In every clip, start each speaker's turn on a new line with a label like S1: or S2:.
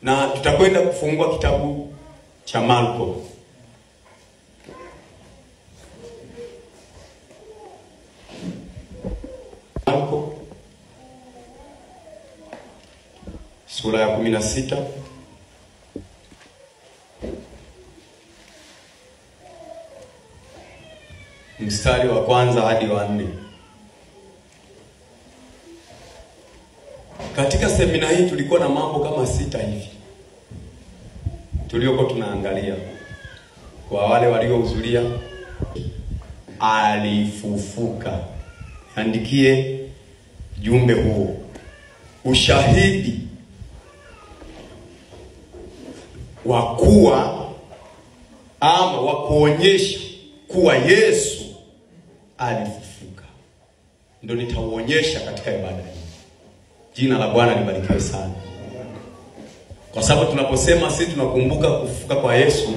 S1: na tutakwenda kufungua kitabu cha Marko. Marko sura ya 16 mstari wa kwanza hadi wa 4. Katika semina hii tulikuwa na mambo kama 6 hivi tuliokuwa tunaangalia. Kwa wale waliohudhuria, alifufuka. Andikie jumbe huo. Ushahidi wa kuwa ama wa kuonyesha kuwa Yesu alifufuka. Ndio nitauonyesha katika ibada hii. Jina la Bwana libarikiwe sana. Kwa sababu tunaposema sisi tunakumbuka kufufuka kwa Yesu,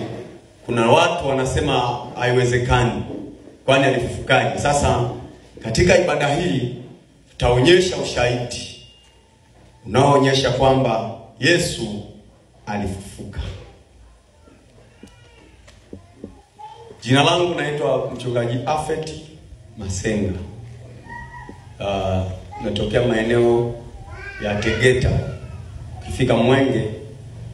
S1: kuna watu wanasema haiwezekani. Kwani alifufukaje? Sasa katika ibada hii tutaonyesha ushahidi unaoonyesha kwamba Yesu alifufuka. Jina langu naitwa Mchungaji Afeti Masenga. Natokea maeneo ya Tegeta. Ukifika Mwenge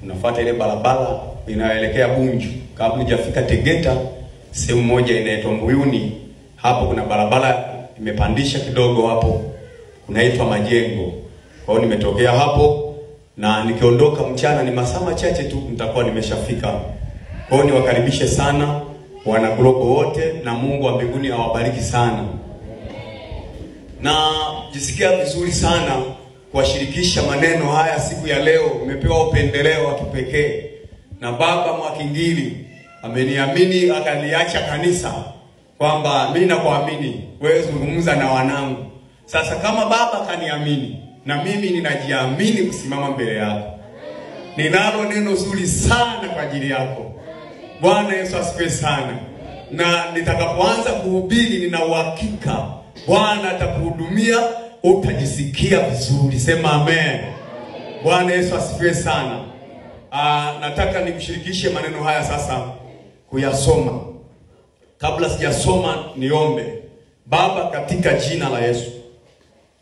S1: unafuata ile barabara inayoelekea Bunju. Kabla hujafika Tegeta, sehemu moja inaitwa Mbuyuni, hapo kuna barabara imepandisha kidogo, hapo kunaitwa Majengo. Kwa hiyo nimetokea hapo, na nikiondoka mchana ni masaa machache tu nitakuwa nimeshafika. Kwa hiyo niwakaribishe sana wana Global wote, na Mungu wa mbinguni awabariki sana. Na jisikia vizuri sana kuwashirikisha maneno haya siku ya leo. Nimepewa upendeleo wa kipekee na Baba Mwakingili. Ameniamini akaliacha kanisa kwamba mimi nakuamini wewe, zungumza na wanangu. Sasa kama Baba kaniamini, na mimi ninajiamini kusimama mbele yako. Ninalo neno zuri sana kwa ajili yako. Bwana Yesu asifiwe sana. Na nitakapoanza kuhubiri, nina uhakika Bwana atakuhudumia, utajisikia vizuri. Sema amen. Bwana Yesu asifiwe sana. Nataka nikushirikishe maneno haya sasa kuyasoma. Kabla sijasoma niombe. Baba, katika jina la Yesu,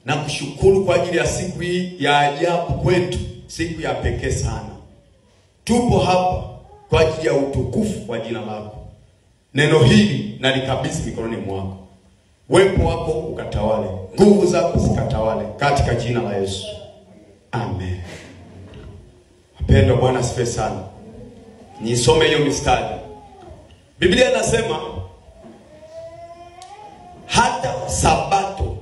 S1: na kushukuru kwa ajili ya siku hii ya ajabu kwetu, siku ya pekee sana. Tupo hapa kwa ajili ya utukufu wa jina lako. Neno hili nalikabidhi mikononi mwako. Wepo wako ukatawale, nguvu zako zikatawale, katika jina la Yesu. Amen. Wapendwa, Bwana asifiwe sana. Nisome hiyo mistari. Biblia inasema hata Sabato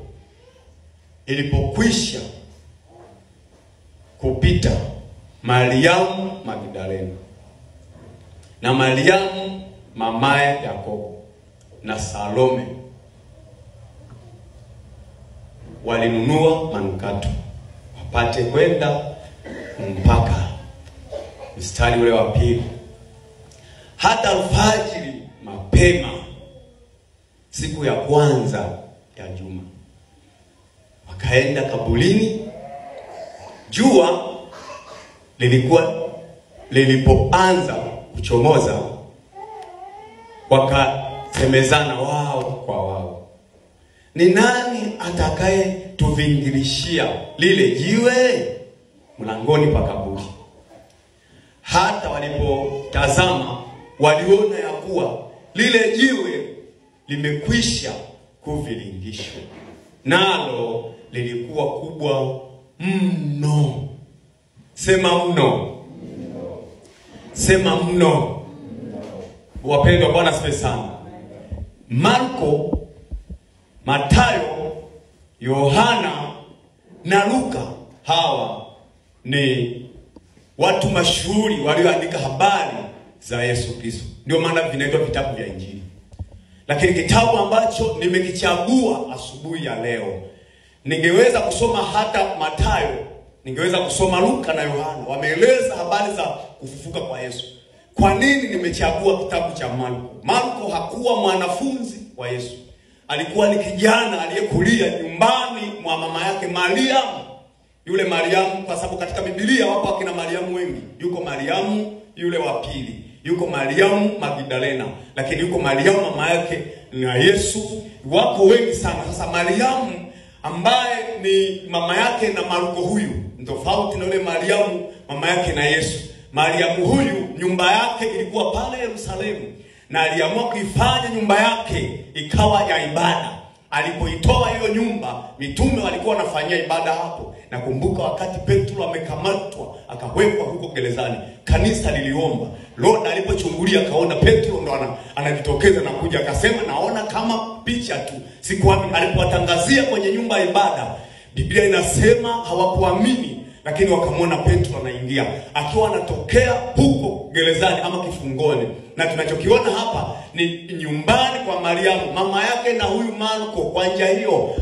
S1: ilipokwisha kupita, Mariamu Magdalena na Mariamu mamaye Yakobo na Salome walinunua manukato wapate kwenda mpaka. Mstari ule wa 2. Hata alfajiri mapema siku ya kwanza ya juma wakaenda kaburini. Jua lilipoanza kuchomoza, wakasemezana wao kwa wao, ni nani atakaye tuvingirishia lile jiwe mlangoni pa kaburi? Hata walipotazama, waliona ya kuwa lile jiwe limekwisha kuviringishwa, nalo lilikuwa kubwa mno. Sema mno. Sema mno. Wapendwa, Bwana asifiwe sana. Marko, Mathayo, Yohana na Luka, hawa ni watu mashuhuri walioandika habari za Yesu Kristo. Ndio maana vinaitwa vitabu vya Injili. Lakini kitabu ambacho nimekichagua asubuhi ya leo, ningeweza kusoma hata Mathayo, ningeweza kusoma Luka na Yohana, wameeleza habari za kufufuka kwa Yesu. Kwa nini nimechagua kitabu cha Marko? Marko hakuwa mwanafunzi wa Yesu. Alikuwa ni kijana aliyekulia nyumbani mwa mama yake Mariamu. Yule Mariamu, kwa sababu katika Biblia wapo akina Mariamu wengi. Yuko Mariamu yule wa pili, yuko Mariamu Magdalena, lakini yuko Mariamu mama yake na Yesu. Wako wengi sana. Sasa Mariamu ambaye ni mama yake na Marko huyu, tofauti na yule Mariamu mama yake na Yesu. Mariamu huyu nyumba yake ilikuwa pale Yerusalemu, na aliamua kuifanya nyumba yake ikawa ya ibada. Alipoitoa hiyo nyumba, mitume walikuwa wanafanyia ibada hapo. Nakumbuka wakati Petro amekamatwa akawekwa huko gerezani, kanisa liliomba. Lord alipochungulia akaona Petro ndo anajitokeza na kuja, akasema naona kama picha tu, sikuamini. Alipowatangazia kwenye nyumba ya ibada, Biblia inasema hawakuamini, lakini wakamwona Petro anaingia akiwa anatokea huko gerezani ama kifungoni. Na tunachokiona hapa ni nyumbani kwa Mariamu mama yake na huyu Marko. Kwa njia hiyo